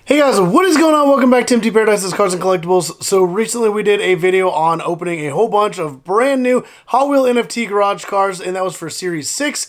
Hey guys, what is going on? Welcome back to NFT Paradise's Cars and Collectibles. So recently we did a video on opening a whole bunch of brand new Hot Wheel NFT garage cars, and that was for Series 6.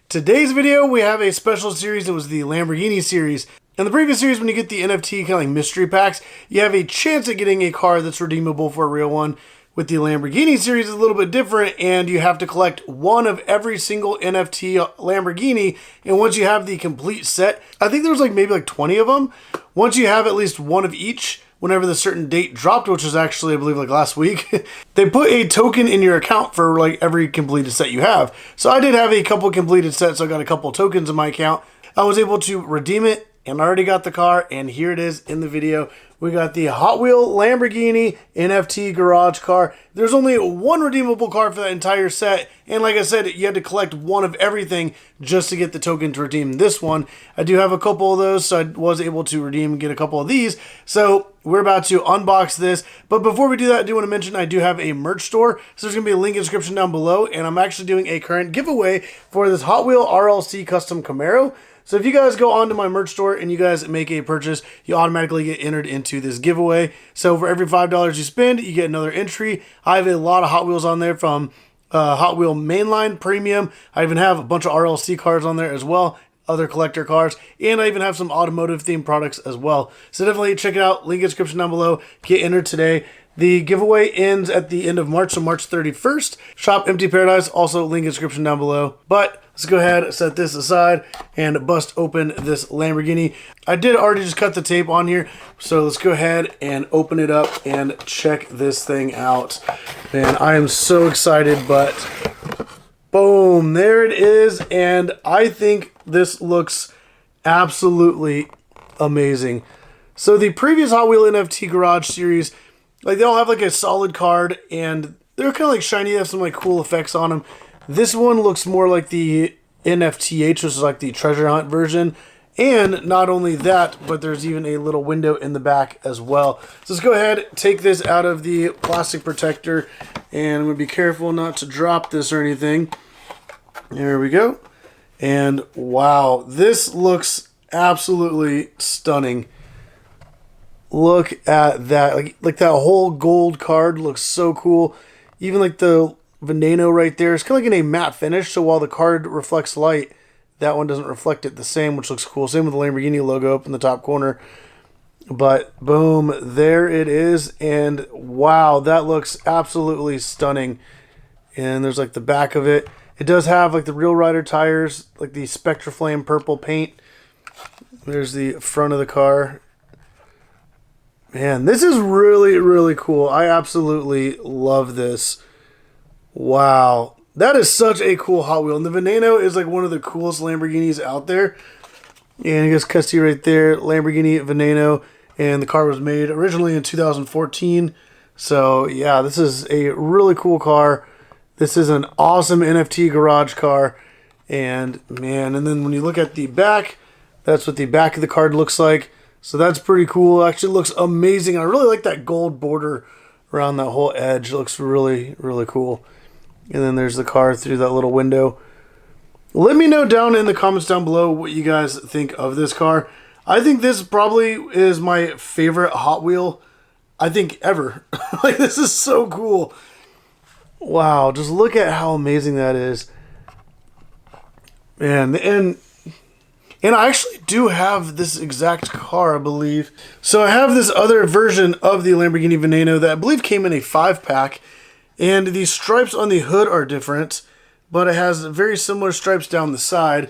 Today's video, we have a special series. It was the Lamborghini series. In the previous series, when you get the NFT kind of like mystery packs, you have a chance at getting a car that's redeemable for a real one. With the Lamborghini series, it's a little bit different, and you have to collect one of every single NFT Lamborghini. And once you have the complete set, I think there's maybe 20 of them. Once you have at least one of each, whenever the certain date dropped, which was actually, I believe, last week, they put a token in your account for every completed set you have. So I did have a couple completed sets, so I got a couple tokens in my account. I was able to redeem it, and I already got the car, and here it is in the video. We got the Hot Wheel Lamborghini NFT garage car. There's only one redeemable car for that entire set, and like I said, you had to collect one of everything just to get the token to redeem this one. I do have a couple of those, so I was able to redeem and get a couple of these. So we're about to unbox this, but before we do that, I do want to mention I do have a merch store, so there's going to be a link in the description down below, and I'm actually doing a current giveaway for this Hot Wheel RLC Custom Camaro. So if you guys go onto my merch store and you guys make a purchase, you automatically get entered into this giveaway. So for every $5 you spend, you get another entry. I have a lot of Hot Wheels on there, from Hot Wheel Mainline Premium. I even have a bunch of RLC cars on there as well, other collector cars, and I even have some automotive themed products as well. So definitely check it out. Link in the description down below. Get entered today. The giveaway ends at the end of March, so March 31st. Shop Empty Paradise, also link in the description down below. But let's go ahead, set this aside, and bust open this Lamborghini. I did already just cut the tape on here, so let's go ahead and open it up and check this thing out. Man, I am so excited, but boom, there it is, and I think this looks absolutely amazing. So the previous Hot Wheel NFT Garage series, they all have a solid card, and they're kind of shiny. They have some cool effects on them. This one looks more like the NFTH, which is the treasure hunt version. And not only that, but there's even a little window in the back as well. So let's go ahead, take this out of the plastic protector, and I'm going to be careful not to drop this or anything. There we go. And wow, this looks absolutely stunning. Look at that. Like that whole gold card looks so cool. Even the Veneno right there. It's kind of in a matte finish, so while the card reflects light, that one doesn't reflect it the same, which looks cool. Same with the Lamborghini logo up in the top corner. But boom, there it is. And wow, that looks absolutely stunning. And there's the back of it. It does have the Real Rider tires, the spectraflame purple paint. There's the front of the car. Man, this is really, really cool. I absolutely love this. Wow. That is such a cool Hot Wheel. And the Veneno is one of the coolest Lamborghinis out there. And you guys see right there, Lamborghini Veneno. And the car was made originally in 2014. So yeah, this is a really cool car. This is an awesome NFT garage car. And man, and then when you look at the back, that's what the back of the card looks like. So that's pretty cool. It actually looks amazing. I really like that gold border around that whole edge. It looks really, really cool. And then there's the car through that little window. Let me know down in the comments down below what you guys think of this car. I think this probably is my favorite Hot Wheel, I think, ever. This is so cool. Wow, just look at how amazing that is. Man, and I actually do have this exact car, I believe. So I have this other version of the Lamborghini Veneno that I believe came in a 5-pack. And the stripes on the hood are different, but it has very similar stripes down the side.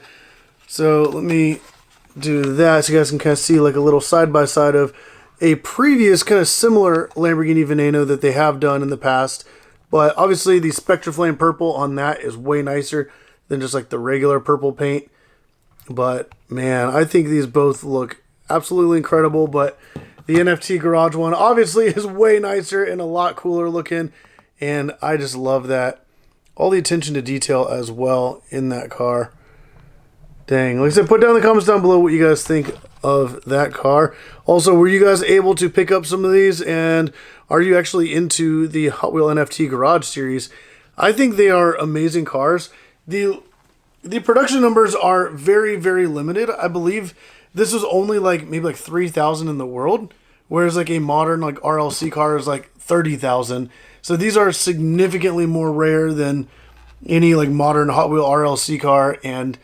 So let me do that so you guys can kind of see a little side-by-side of a previous kind of similar Lamborghini Veneno that they have done in the past. But obviously the spectraflame purple on that is way nicer than just the regular purple paint. But man, I think these both look absolutely incredible. But the NFT Garage one obviously is way nicer and a lot cooler looking. And I just love that. All the attention to detail as well in that car. Dang. Like I said, put down in the comments down below what you guys think of that car. Also, were you guys able to pick up some of these? And are you actually into the Hot Wheel NFT Garage series? I think they are amazing cars. The production numbers are very, very limited. I believe this was only like maybe like 3,000 in the world, whereas like a modern like RLC car is like 30,000. So these are significantly more rare than any like modern Hot Wheel RLC car. And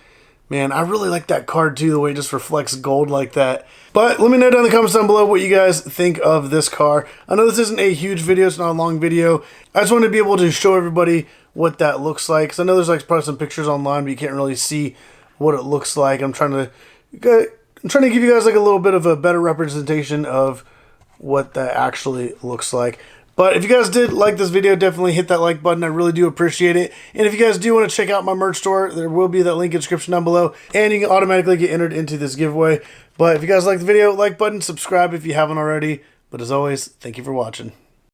man, I really like that card too, the way it just reflects gold like that. But let me know down in the comments down below what you guys think of this car. I know this isn't a huge video, it's not a long video. I just wanted to be able to show everybody what that looks like. Because I know there's like probably some pictures online, but you can't really see what it looks like. I'm trying to give you guys like a little bit of a better representation of what that actually looks like. But if you guys did like this video, definitely hit that like button. I really do appreciate it. And if you guys do want to check out my merch store, there will be that link in the description down below. And you can automatically get entered into this giveaway. But if you guys like the video, like button, subscribe if you haven't already. But as always, thank you for watching.